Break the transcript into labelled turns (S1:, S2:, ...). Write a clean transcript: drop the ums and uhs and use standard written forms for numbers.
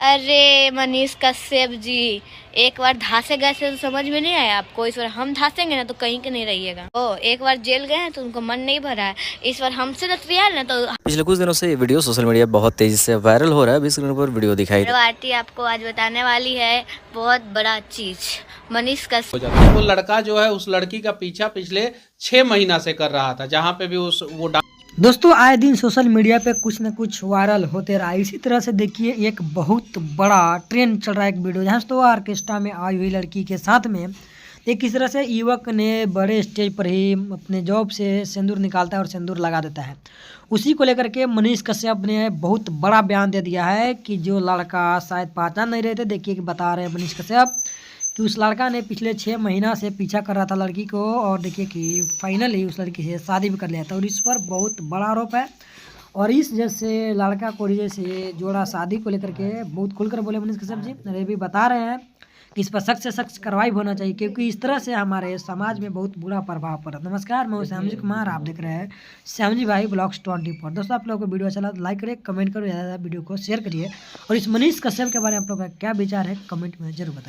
S1: अरे मनीष कश्यप जी, एक बार धासे गए थे तो समझ में नहीं आया आपको। इस बार हम धासेंगे ना तो कहीं के नहीं रहिएगा। ओ, एक बार जेल गए हैं तो उनको मन नहीं भरा है। इस बार हमसे नतरिया है ना तो
S2: पिछले कुछ दिनों से ये वीडियो सोशल मीडिया पर बहुत तेजी से वायरल हो रहा है। 20 स्क्रीन पर वीडियो दिखाई दे।
S1: आरती आपको आज बताने वाली है बहुत बड़ा चीज। मनीष कश्यप
S3: हो जाता है। वो लड़का जो है उस लड़की का पीछा पिछले 6 महीना से कर रहा था, जहाँ पे भी वो
S4: दोस्तों आए दिन सोशल मीडिया पे कुछ न कुछ वायरल होते रहा। इसी तरह से देखिए एक बहुत बड़ा ट्रेंड चल रहा है, एक वीडियो जहाँ तो ऑर्केस्ट्रा में आई हुई लड़की के साथ में एक किस तरह से युवक ने बड़े स्टेज पर ही अपने जॉब से सिंदूर निकालता है और सिंदूर लगा देता है। उसी को लेकर के मनीष कश्यप ने बहुत बड़ा बयान दे दिया है कि जो लड़का शायद पहचान नहीं रहे थे, देखिए कि बता रहे हैं मनीष कश्यप कि उस लड़का ने पिछले 6 महीना से पीछा कर रहा था लड़की को और देखिए कि फाइनली उस लड़की से शादी भी कर लिया था और इस पर बहुत बड़ा आरोप है। और इस जैसे लड़का को जैसे जोड़ा शादी को लेकर के बहुत खुलकर बोले मनीष कश्यप जी। अरे भी बता रहे हैं कि इस पर सख्त से सख्त कार्रवाई होना चाहिए, क्योंकि इस तरह से हमारे समाज में बहुत बुरा प्रभाव पड़ा। नमस्कार, मैं श्यामजी कुमार, आप देख रहे हैं श्यामजी भाई ब्लॉग्स 24। दोस्तों आप लोगों को वीडियो अच्छा लगा तो लाइक करिए, कमेंट करिए, ज़्यादा वीडियो को शेयर करिए और इस मनीष कश्यप के बारे में आप लोगों का क्या विचार है कमेंट में जरूर बताइए।